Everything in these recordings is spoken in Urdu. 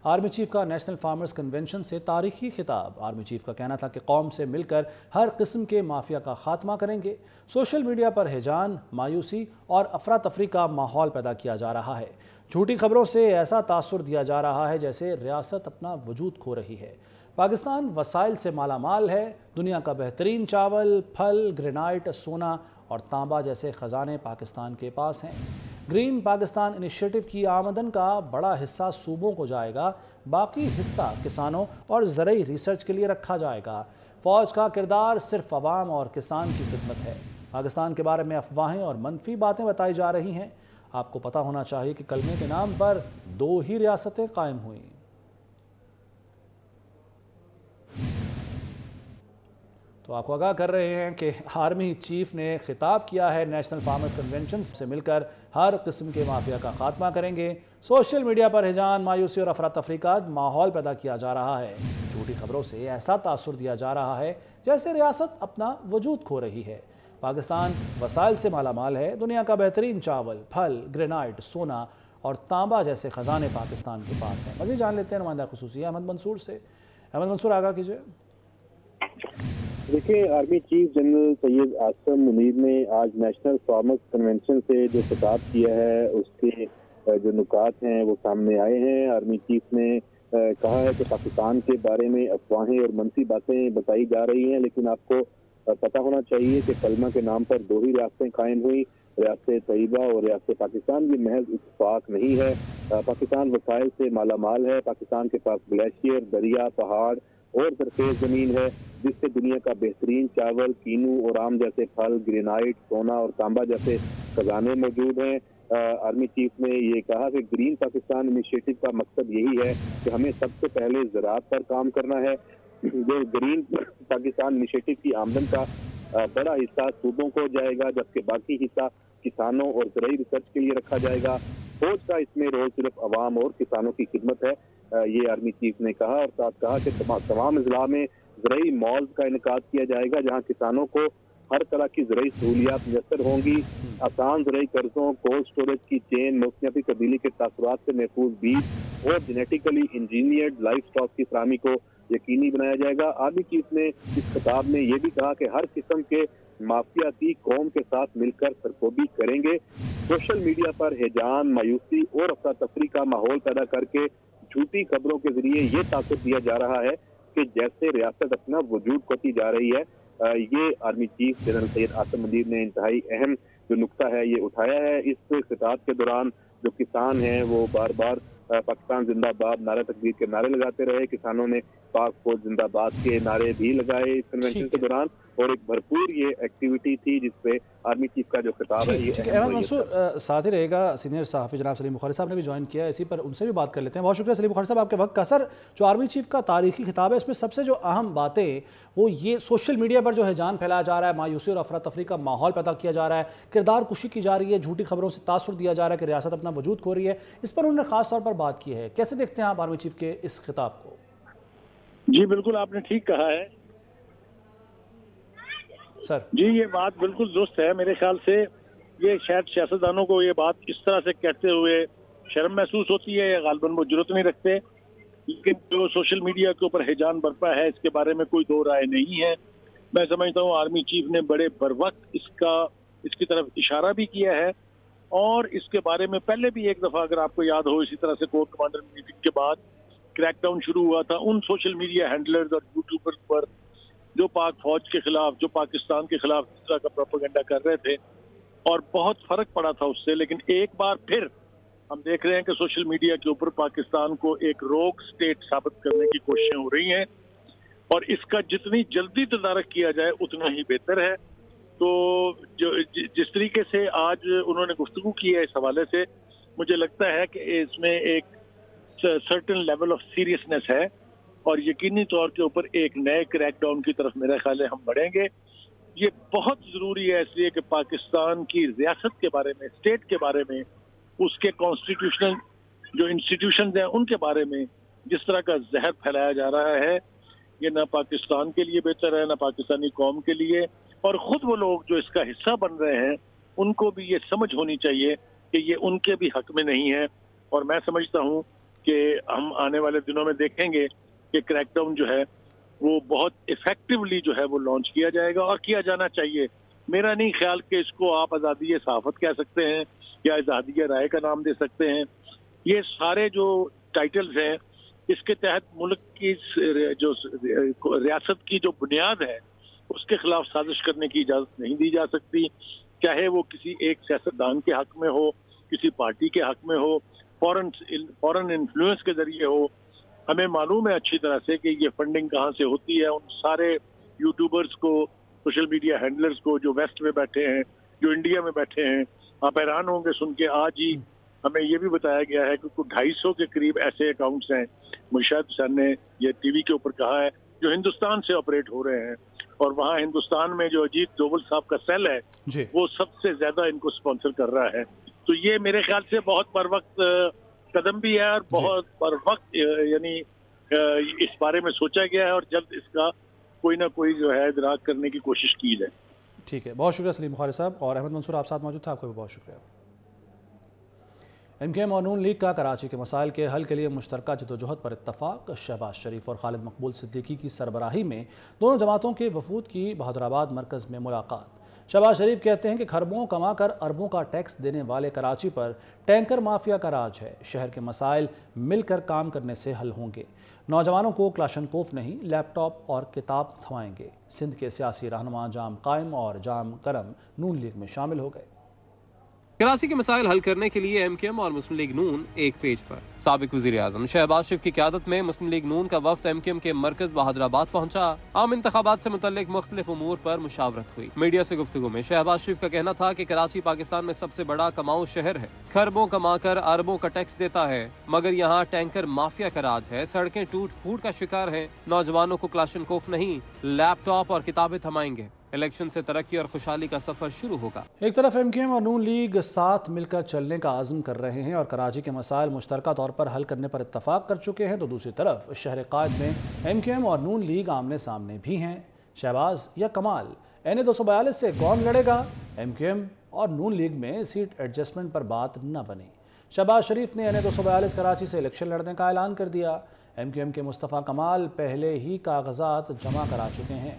آرمی چیف کا نیشنل فارمرز کنونشن سے تاریخی خطاب۔ آرمی چیف کا کہنا تھا کہ قوم سے مل کر ہر قسم کے مافیا کا خاتمہ کریں گے۔ سوشل میڈیا پر ہیجان، مایوسی اور افراتفری کا ماحول پیدا کیا جا رہا ہے۔ جھوٹی خبروں سے ایسا تاثر دیا جا رہا ہے جیسے ریاست اپنا وجود کھو رہی ہے۔ پاکستان وسائل سے مالا مال ہے۔ دنیا کا بہترین چاول، پھل، گرینائٹ، سونا اور تانبا جیسے خزانے پاکستان کے پاس ہیں۔ گرین پاکستان انیشیٹو کی آمدن کا بڑا حصہ صوبوں کو جائے گا، باقی حصہ کسانوں اور زرعی ریسرچ کے لیے رکھا جائے گا۔ فوج کا کردار صرف عوام اور کسان کی خدمت ہے۔ پاکستان کے بارے میں افواہیں اور منفی باتیں بتائی جا رہی ہیں۔ آپ کو پتہ ہونا چاہیے کہ کلمے کے نام پر 2 ہی ریاستیں قائم ہوئیں۔ تو آپ کو آگاہ کر رہے ہیں کہ آرمی چیف نے خطاب کیا ہے، نیشنل فارمرز کنونشن سے مل کر ہر قسم کے مافیا کا خاتمہ کریں گے۔ سوشل میڈیا پر ہیجان، مایوسی اور افراتفری کا ماحول پیدا کیا جا رہا ہے۔ جھوٹی خبروں سے ایسا تاثر دیا جا رہا ہے جیسے ریاست اپنا وجود کھو رہی ہے۔ پاکستان وسائل سے مالا مال ہے۔ دنیا کا بہترین چاول، پھل، گرینائٹ، سونا اور تانبا جیسے خزانے پاکستان کے پاس ہیں۔ مزید جان لیتے ہیں نمائندہ خصوصی احمد منصور سے۔ احمد منصور، آگاہ کیجیے۔ دیکھیں، army chief general Syed Asim Munir نے آج نیشنل فارمرز کنونشن سے جو خطاب کیا ہے اس کے جو نکات ہیں وہ سامنے آئے ہیں۔ آرمی چیف نے کہا ہے کہ پاکستان کے بارے میں افواہیں اور منفی باتیں بتائی جا رہی ہیں، لیکن آپ کو پتہ ہونا چاہیے کہ کلمہ کے نام پر 2 ہی ریاستیں قائم ہوئی، ریاست طیبہ اور ریاست پاکستان۔ یہ محض اتفاق نہیں ہے۔ پاکستان وسائل سے مالا مال ہے۔ پاکستان کے پاس گلیشیئر، دریا، پہاڑ اور زرخیز زمین ہے جس سے دنیا کا بہترین چاول، کینو اور آم جیسے پھل، گرینائٹ، سونا اور تانبا جیسے خزانے موجود ہیں۔ آرمی چیف نے یہ کہا کہ گرین پاکستان انیشیٹو کا مقصد یہی ہے کہ ہمیں سب سے پہلے زراعت پر کام کرنا ہے۔ جو گرین پاکستان انیشیٹو کی آمدن کا بڑا حصہ صوبوں کو جائے گا، جبکہ باقی حصہ کسانوں اور زرعی ریسرچ کے لیے رکھا جائے گا۔ فوج کا اس میں رول صرف عوام اور کسانوں کی خدمت ہے، یہ آرمی چیف نے کہا، اور ساتھ کہا کہ تمام اضلاع میں زرعی مالز کا انعقاد کیا جائے گا جہاں کسانوں کو ہر طرح کی زرعی سہولیات میسر ہوں گی۔ آسان زرعی قرضوں، کولڈ سٹوریج کی چین، موسمیاتی تبدیلی کے تاثرات سے محفوظ بیج اور جینیٹیکلی انجینئرڈ لائف سٹاک کی فراہمی کو یقینی بنایا جائے گا۔ آرمی چیف نے اس خطاب میں یہ بھی کہا کہ ہر قسم کے مافیاتی قوم کے ساتھ مل کر سرکوبی کریں گے۔ سوشل میڈیا پر ہیجان، مایوسی اور افراتفری کا ماحول پیدا کر کے جھوٹی خبروں کے ذریعے یہ تاثر دیا جا رہا ہے کہ جیسے ریاست اپنا وجود کھوتی جا رہی ہے۔ یہ army chief general Syed Asim Munir نے انتہائی اہم جو نقطہ ہے یہ اٹھایا ہے۔ اس خطاب کے دوران جو کسان ہیں وہ بار بار پاکستان زندہ باد، نعرہ تکبیر کے نعرے لگاتے رہے۔ کسانوں نے پاک فوج زندہ باد کے نعرے بھی لگائے اس کنونشن کے دوران، اور ایک بھرپور یہ ایکٹیویٹی تھی جس پہ آرمی چیف کا جو خطاب ہے یہ احمد منصور ساتھ ہی رہے گا۔ سینئر صحافی جناب سلیم بخاری صاحب نے بھی جوائن کیا ہے، اسی پر ان سے بھی بات کر لیتے ہیں۔ بہت شکریہ سلیم بخاری صاحب آپ کے وقت کا۔ سر، جو آرمی چیف کا تاریخی خطاب ہے اس میں سب سے جو اہم باتیں وہ یہ سوشل میڈیا پر جو ہیجان پھیلایا جا رہا ہے، مایوسی اور افراتفری کا ماحول پیدا کیا جا رہا ہے، کردار کشی کی جا رہی ہے، جھوٹی خبروں سے تاثر دیا جا رہا ہے کہ ریاست اپنا وجود کھو رہی ہے، اس پر انہوں نے خاص طور پر بات کی ہے۔ کیسے دیکھتے ہیں آپ آرمی چیف کے اس خطاب کو؟ جی بالکل، آپ نے ٹھیک کہا ہے سر جی، یہ بات بالکل درست ہے۔ میرے خیال سے یہ شاید سیاستدانوں کو یہ بات اس طرح سے کہتے ہوئے شرم محسوس ہوتی ہے یا غالباً وہ جرات نہیں رکھتے، لیکن جو سوشل میڈیا کے اوپر ہیجان برپا ہے اس کے بارے میں کوئی دو رائے نہیں ہے۔ میں سمجھتا ہوں آرمی چیف نے بڑے بروقت اس کی طرف اشارہ بھی کیا ہے، اور اس کے بارے میں پہلے بھی ایک دفعہ اگر آپ کو یاد ہو اسی طرح سے کور کمانڈر میٹنگ کے بعد کریک ڈاؤن شروع ہوا تھا ان سوشل میڈیا ہینڈلرز اور یوٹیوبرز پر جو پاک فوج کے خلاف، جو پاکستان کے خلاف اس طرح کا پروپیگنڈا کر رہے تھے، اور بہت فرق پڑا تھا اس سے۔ لیکن ایک بار پھر ہم دیکھ رہے ہیں کہ سوشل میڈیا کے اوپر پاکستان کو ایک روگ سٹیٹ ثابت کرنے کی کوششیں ہو رہی ہیں، اور اس کا جتنی جلدی تدارک کیا جائے اتنا ہی بہتر ہے۔ تو جس طریقے سے آج انہوں نے گفتگو کی ہے اس حوالے سے، مجھے لگتا ہے کہ اس میں ایک سرٹن لیول آف سیریسنس ہے، اور یقینی طور کے اوپر ایک نئے کریک ڈاؤن کی طرف میرے خیال ہے ہم بڑھیں گے۔ یہ بہت ضروری ہے اس لیے کہ پاکستان کی ریاست کے بارے میں، اسٹیٹ کے بارے میں، اس کے کانسٹیٹیوشنل جو انسٹیٹیوشنز ہیں ان کے بارے میں جس طرح کا زہر پھیلایا جا رہا ہے، یہ نہ پاکستان کے لیے بہتر ہے نہ پاکستانی قوم کے لیے، اور خود وہ لوگ جو اس کا حصہ بن رہے ہیں ان کو بھی یہ سمجھ ہونی چاہیے کہ یہ ان کے بھی حق میں نہیں ہے۔ اور میں سمجھتا ہوں کہ ہم آنے والے دنوں میں دیکھیں گے کہ کریک ڈاؤن جو ہے وہ بہت افیکٹولی جو ہے وہ لانچ کیا جائے گا اور کیا جانا چاہیے. میرا نہیں خیال کہ اس کو آپ آزادی صحافت کہہ سکتے ہیں یا آزادی رائے کا نام دے سکتے ہیں. یہ سارے جو ٹائٹلز ہیں اس کے تحت ملک کی جو ریاست کی جو بنیاد ہے اس کے خلاف سازش کرنے کی اجازت نہیں دی جا سکتی، چاہے وہ کسی ایک سیاستدان کے حق میں ہو، کسی پارٹی کے حق میں ہو، فورن انفلوئنس کے ذریعے ہو. ہمیں معلوم ہے اچھی طرح سے کہ یہ فنڈنگ کہاں سے ہوتی ہے. ان سارے یوٹیوبرز کو، سوشل میڈیا ہینڈلرز کو جو ویسٹ میں بیٹھے ہیں، جو انڈیا میں بیٹھے ہیں، آپ حیران ہوں گے سن کے. آج ہی ہمیں یہ بھی بتایا گیا ہے کہ 250 کے قریب ایسے اکاؤنٹس ہیں، مشاہد حسین نے یہ ٹی وی کے اوپر کہا ہے، جو ہندوستان سے آپریٹ ہو رہے ہیں. اور وہاں ہندوستان میں جو اجیت دوول صاحب کا سیل ہے وہ سب سے زیادہ ان کو سپانسر کر رہا ہے. تو یہ میرے خیال سے بہت بر وقت قدم بھی ہے اور بہت بر وقت یعنی اس بارے میں سوچا گیا ہے اور جلد اس کا کوئی نہ کوئی جو ہے ادراک کرنے کی کوشش کی جائے. ٹھیک ہے، بہت شکریہ سلیم بخاری صاحب. اور احمد منصور آپ ساتھ موجود تھا، آپ کو بھی بہت شکریہ. ایم کیو ایم اور نون لیگ کا کراچی کے مسائل کے حل کے لیے مشترکہ جدوجہد پر اتفاق. شہباز شریف اور خالد مقبول صدیقی کی سربراہی میں دونوں جماعتوں کے وفود کی بہادرآباد مرکز میں ملاقات. شہباز شریف کہتے ہیں کہ کھربوں کما کر اربوں کا ٹیکس دینے والے کراچی پر ٹینکر مافیا کا راج ہے. شہر کے مسائل مل کر کام کرنے سے حل ہوں گے. نوجوانوں کو کلاشنکوف نہیں، لیپ ٹاپ اور کتاب تھمائیں گے. سندھ کے سیاسی رہنما جام قائم اور جام کرم نون لیگ میں شامل ہو گئے. کراچی کے مسائل حل کرنے کے لیے ایم کیو ایم اور مسلم لیگ نون ایک پیج پر. سابق وزیر اعظم شہباز شریف کی قیادت میں مسلم لیگ نون کا وفد ایم کیو ایم کے مرکز بہادرآباد پہنچا. عام انتخابات سے متعلق مختلف امور پر مشاورت ہوئی. میڈیا سے گفتگو میں شہباز شریف کا کہنا تھا کہ کراچی پاکستان میں سب سے بڑا کماؤ شہر ہے، کھربوں کما کر اربوں کا ٹیکس دیتا ہے، مگر یہاں ٹینکر مافیا کا راج ہے. سڑکیں ٹوٹ پھوٹ کا شکار ہیں. نوجوانوں کو کلاشنکوف نہیں، لیپ ٹاپ اور کتابیں تھمائیں گے. الیکشن سے ترقی اور خوشحالی کا سفر شروع ہوگا. ایک طرف ایم کیو ایم اور نون لیگ ساتھ مل کر چلنے کا عزم کر رہے ہیں اور کراچی کے مسائل مشترکہ طور پر حل کرنے پر اتفاق کر چکے ہیں، تو دوسری طرف شہر قائد میں ایم کیو ایم اور نون لیگ آمنے سامنے بھی ہیں. شہباز یا کمال، این اے 242 سے کون لڑے گا؟ ایم کیو ایم اور نون لیگ میں سیٹ ایڈجسٹمنٹ پر بات نہ بنی. شہباز شریف نے این اے 242 کراچی سے الیکشن لڑنے کا اعلان کر دیا. ایم کیو ایم کے مصطفیٰ کمال پہلے ہی کاغذات جمع کرا چکے ہیں.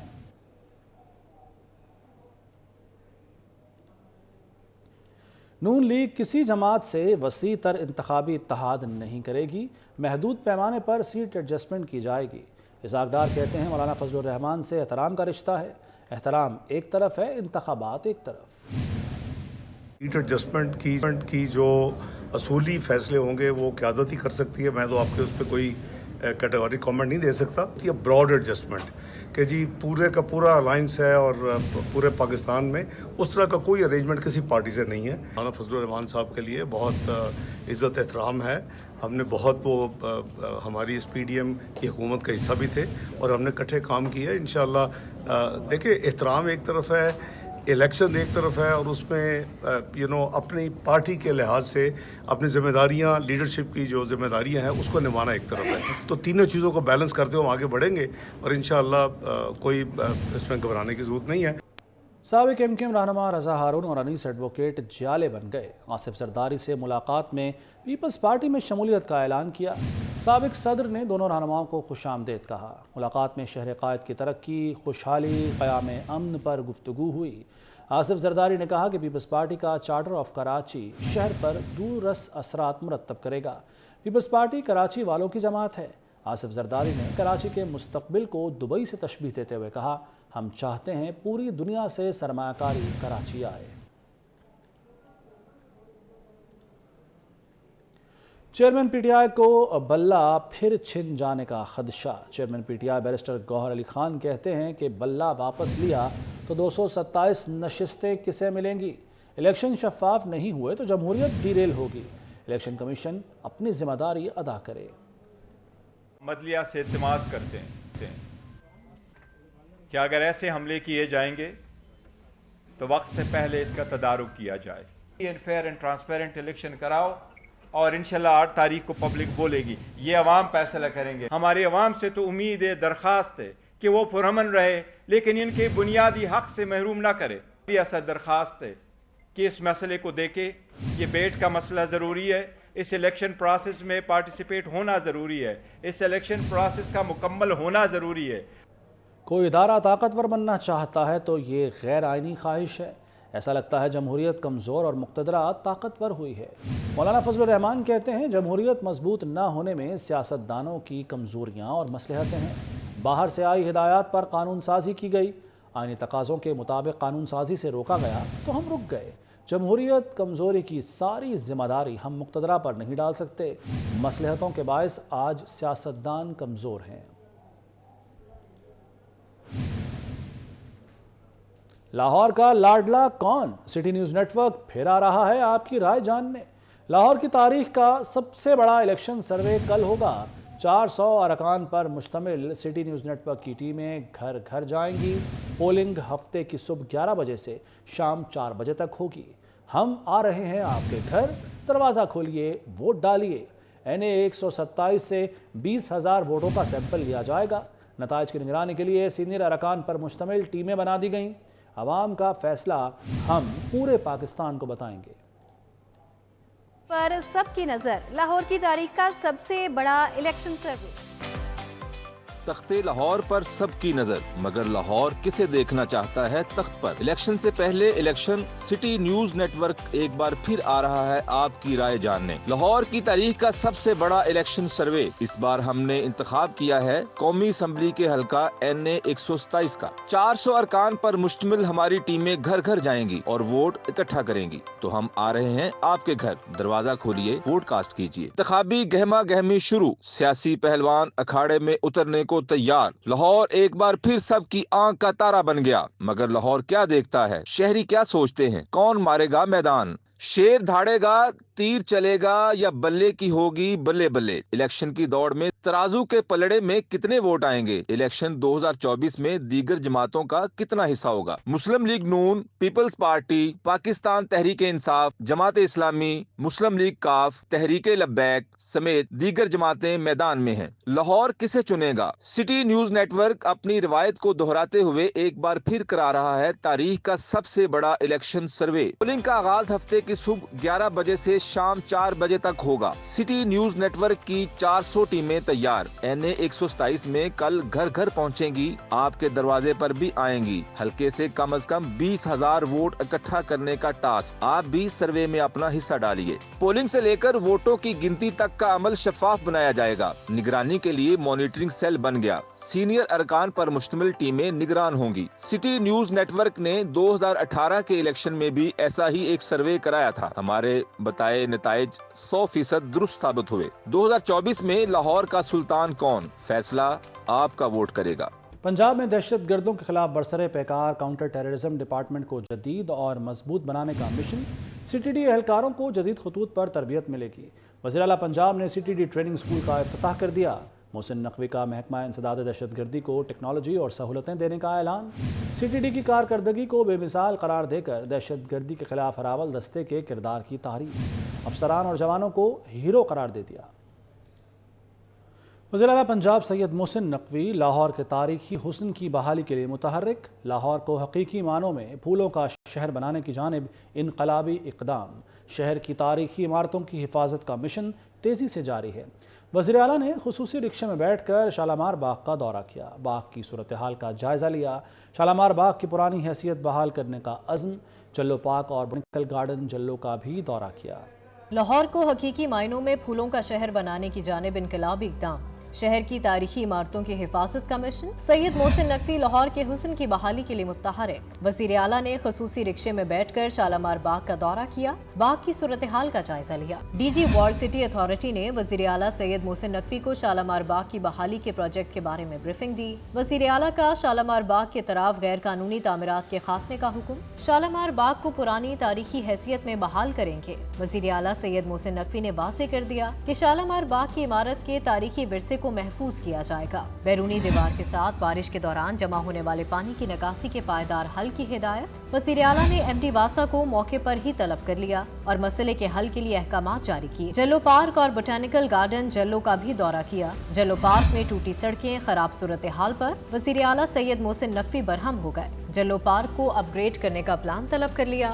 نون لیگ کسی جماعت سے وسیع تر انتخابی اتحاد نہیں کرے گی. محدود پیمانے پر سیٹ ایڈجسٹمنٹ کی جائے گی. اسحاق ڈار کہتے ہیں مولانا فضل الرحمان سے احترام کا رشتہ ہے. احترام ایک طرف ہے، انتخابات ایک طرف. سیٹ ایڈجسٹمنٹ کی جو اصولی فیصلے ہوں گے وہ قیادت ہی کر سکتی ہے. میں تو آپ کے اس پہ کوئی کیٹیگورک کامنٹ نہیں دے سکتا. یہ براڈ ایڈجسٹمنٹ کہ جی پورے کا پورا الائنس ہے اور پورے پاکستان میں اس طرح کا کوئی ارینجمنٹ کسی پارٹی سے نہیں ہے. مولانا فضل الرحمان صاحب کے لیے بہت عزت احترام ہے. ہم نے بہت وہ ہماری اس پی ڈی ایم کی حکومت کا حصہ بھی تھے اور ہم نے اکٹھے کام کیا. انشاءاللہ دیکھیں احترام ایک طرف ہے، الیکشن ایک طرف ہے، اور اس میں اپنی پارٹی کے لحاظ سے اپنی ذمہ داریاں، لیڈرشپ کی جو ذمہ داریاں ہیں اس کو نبھانا ایک طرف ہے. تو تینوں چیزوں کو بیلنس کرتے ہوئے ہم آگے بڑھیں گے اور انشاءاللہ کوئی اس میں گھبرانے کی ضرورت نہیں ہے. سابق ایم کیو ایم رہنما رضا ہارون اور انیس ایڈوکیٹ جالے بن گئے. آصف زرداری سے ملاقات میں پیپلز پارٹی میں شمولیت کا اعلان کیا. سابق صدر نے دونوں رہنماؤں کو خوش آمدید کہا. ملاقات میں شہر قائد کی ترقی، خوشحالی، قیام امن پر گفتگو ہوئی. آصف زرداری نے کہا کہ پیپلز پارٹی کا چارٹر آف کراچی شہر پر دور رس اثرات مرتب کرے گا. پیپلز پارٹی کراچی والوں کی جماعت ہے. آصف زرداری نے کراچی کے مستقبل کو دبئی سے تشبیہ دیتے ہوئے کہا، ہم چاہتے ہیں پوری دنیا سے سرمایہ کاری کراچی آئے. چیئرمین پی ٹی آئی کو بلہ پھر چھن جانے کا خدشہ. Chairman P T I barrister Gohar Ali Khan کہتے ہیں کہ بلہ واپس لیا تو 227 نشستیں کسے ملیں گی؟ الیکشن شفاف نہیں ہوئے تو جمہوریت ڈیریل ہوگی. الیکشن کمیشن اپنی ذمہ داری ادا کرے. عدلیہ سے التماس کرتے ہیں کہ اگر ایسے حملے کیے جائیں گے تو وقت سے پہلے اس کا تدارک کیا جائے. فیئر اینڈ ٹرانسپیرنٹ الیکشن کراؤ اور انشاءاللہ 8 تاریخ کو پبلک بولے گی. یہ عوام فیصلہ کریں گے. ہماری عوام سے تو امید ہے، درخواست ہے کہ وہ پرامن رہے لیکن ان کے بنیادی حق سے محروم نہ کرے. ایسا درخواست ہے کہ اس مسئلے کو دیکھے. یہ بیٹ کا مسئلہ ضروری ہے. اس الیکشن پروسیس میں پارٹیسپیٹ ہونا ضروری ہے، اس الیکشن پروسیس کا مکمل ہونا ضروری ہے۔ کوئی ادارہ طاقتور بننا چاہتا ہے تو یہ غیر آئینی خواہش ہے۔ ایسا لگتا ہے جمہوریت کمزور اور مقتدرہ طاقتور ہوئی ہے۔ مولانا فضل الرحمان کہتے ہیں جمہوریت مضبوط نہ ہونے میں سیاستدانوں کی کمزوریاں اور مصلحتیں ہیں۔ باہر سے آئی ہدایات پر قانون سازی کی گئی، آئینی تقاضوں کے مطابق قانون سازی سے روکا گیا تو ہم رک گئے۔ جمہوریت کمزوری کی ساری ذمہ داری ہم مقتدرہ پر نہیں ڈال سکتے۔ مصلحتوں کے باعث آج سیاستدان کمزور ہیں۔ لاہور کا لاڈلا کون؟ سٹی نیوز نیٹ ورک پھر آ رہا ہے آپ کی رائے جاننے۔ لاہور کی تاریخ کا سب سے بڑا الیکشن سروے کل ہوگا۔ 400 ارکان پر مشتمل سٹی نیوز نیٹ ورک کی ٹیمیں گھر گھر جائیں گی۔ پولنگ ہفتے کی صبح 11 بجے سے شام 4 بجے تک ہوگی۔ ہم آ رہے ہیں آپ کے گھر، دروازہ کھولیے، ووٹ ڈالیے۔ NA 127 سے 20,000 ووٹوں کا سیمپل لیا جائے گا۔ نتائج کی نگرانی کے لیے سینئر ارکان پر مشتمل ٹیمیں بنا دی گئیں۔ عوام کا فیصلہ ہم پورے پاکستان کو بتائیں گے۔ پر سب کی نظر لاہور کی تاریخ کا سب سے بڑا الیکشن سروے۔ تخت لاہور پر سب کی نظر، مگر لاہور کسے دیکھنا چاہتا ہے تخت پر؟ الیکشن سے پہلے election, city news network ایک بار پھر آ رہا ہے آپ کی رائے جاننے۔ لاہور کی تاریخ کا سب سے بڑا الیکشن سروے۔ اس بار ہم نے انتخاب کیا ہے قومی اسمبلی کے حلقہ NA 127 کا۔ 400 ارکان پر مشتمل ہماری ٹیمیں گھر گھر جائیں گی اور ووٹ اکٹھا کریں گی۔ تو ہم آ رہے ہیں آپ کے گھر، دروازہ کھولیے، ووٹ کاسٹ کیجیے۔ انتخابی گہما گہمی شروع، سیاسی پہلوان اکھاڑے میں اترنے کو تیار۔ لاہور ایک بار پھر سب کی آنکھ کا تارا بن گیا، مگر لاہور کیا دیکھتا ہے؟ شہری کیا سوچتے ہیں؟ کون مارے گا میدان؟ شیر دھاڑے گا، تیر چلے گا یا بلے کی ہوگی بلے بلے؟ الیکشن کی دوڑ میں ترازو کے پلڑے میں کتنے ووٹ آئیں گے؟ الیکشن 2024 میں دیگر جماعتوں کا کتنا حصہ ہوگا؟ مسلم لیگ نون، پیپلز پارٹی، پاکستان تحریک انصاف، جماعت اسلامی، مسلم لیگ کاف، تحریک لبیک سمیت دیگر جماعتیں میدان میں ہیں۔ لاہور کسے چنے گا؟ سٹی نیوز نیٹ ورک اپنی روایت کو دہراتے ہوئے ایک بار پھر کرا رہا ہے تاریخ کا سب سے بڑا الیکشن سروے۔ پولنگ کا آغاز ہفتے کی صبح 11 بجے سے شام 4 بجے تک ہوگا۔ سٹی نیوز نیٹ ورک کی 400 ٹیمیں تیار۔ NA 127 میں کل گھر گھر پہنچیں گی، آپ کے دروازے پر بھی آئیں گی۔ حلقے سے کم از کم 20,000 ووٹ اکٹھا کرنے کا ٹاسک۔ آپ بھی سروے میں اپنا حصہ ڈالیے۔ پولنگ سے لے کر ووٹوں کی گنتی تک کا عمل شفاف بنایا جائے گا۔ نگرانی کے لیے مانیٹرنگ سیل بن گیا۔ سینئر ارکان پر مشتمل ٹیمیں نگران ہوں گی۔ سٹی نیوز نیٹ ورک نے 2018 کے الیکشن میں بھی ایسا ہی ایک سروے کرایا تھا۔ ہمارے بتائے نتائج 100% درست ثابت ہوئے۔ 2024 میں لاہور کا سلطان کون؟ فیصلہ آپ کا ووٹ کرے گا۔ پنجاب میں دہشت گردوں کے خلاف برسر پیکار کاؤنٹر ٹیررزم ڈپارٹمنٹ کو جدید اور مضبوط بنانے کا مشن۔ CTD اہلکاروں کو جدید خطوط پر تربیت ملے گی۔ وزیر اعلیٰ پنجاب نے CTD ٹریننگ اسکول کا افتتاح کر دیا۔ محسن نقوی کا محکمہ انسداد دہشت گردی کو ٹیکنالوجی اور سہولتیں دینے کا اعلان۔ CTD کی کارکردگی کو بے مثال قرار دے کر دہشت گردی کے خلاف اراول دستے کے کردار کی تعریف۔ افسران اور جوانوں کو ہیرو قرار دے دیا۔ وزیر اعلیٰ پنجاب سید محسن نقوی لاہور کے تاریخی حسن کی بحالی کے لیے متحرک۔ لاہور کو حقیقی معنوں میں پھولوں کا شہر بنانے کی جانب انقلابی اقدام۔ شہر کی تاریخی عمارتوں کی حفاظت کا مشن تیزی سے جاری ہے۔ وزیر اعلیٰ نے خصوصی رکشے میں بیٹھ کر شالامار باغ کا دورہ کیا، باغ کی صورتحال کا جائزہ لیا۔ شالامار باغ کی پرانی حیثیت بحال کرنے کا عزم۔ جلو پارک اور بوٹینیکل گارڈن جلو کا بھی دورہ کیا۔ لاہور کو حقیقی معنوں میں پھولوں کا شہر بنانے کی جانب انقلابی اقدام۔ شہر کی تاریخی عمارتوں کی حفاظت کا مشن۔ سید محسن نقوی لاہور کے حسن کی بحالی کے لیے متحرک۔ وزیر اعلیٰ نے خصوصی رکشے میں بیٹھ کر شالامار باغ کا دورہ کیا، باغ کی صورتحال کا جائزہ لیا۔ DG وارڈ سٹی اتھارٹی نے وزیر اعلیٰ سید محسن نقوی کو شالامار باغ کی بحالی کے پروجیکٹ کے بارے میں بریفنگ دی۔ وزیر اعلیٰ کا شالامار باغ کے اطراف غیر قانونی تعمیرات کے خاتمے کا حکم۔ شالامار باغ کو پرانی تاریخی حیثیت میں بحال کریں گے۔ وزیر اعلیٰ سید محسن نقوی نے واضح کر دیا کہ شالامار باغ کی عمارت کے تاریخی ورثے کو محفوظ کیا جائے گا۔ بیرونی دیوار کے ساتھ بارش کے دوران جمع ہونے والے پانی کی نکاسی کے پائیدار حل کی ہدایت۔ وزیر اعلیٰ نے MD واسا کو موقع پر ہی طلب کر لیا اور مسئلے کے حل کے لیے احکامات جاری کیے۔ جلو پارک اور بوٹینیکل گارڈن جلو کا بھی دورہ کیا۔ جلو پارک میں ٹوٹی سڑکیں، خراب صورتحال پر وزیر اعلیٰ سید محسن نقوی برہم ہو گئے۔ جلو پارک کو اپ گریڈ کرنے کا پلان طلب کر لیا۔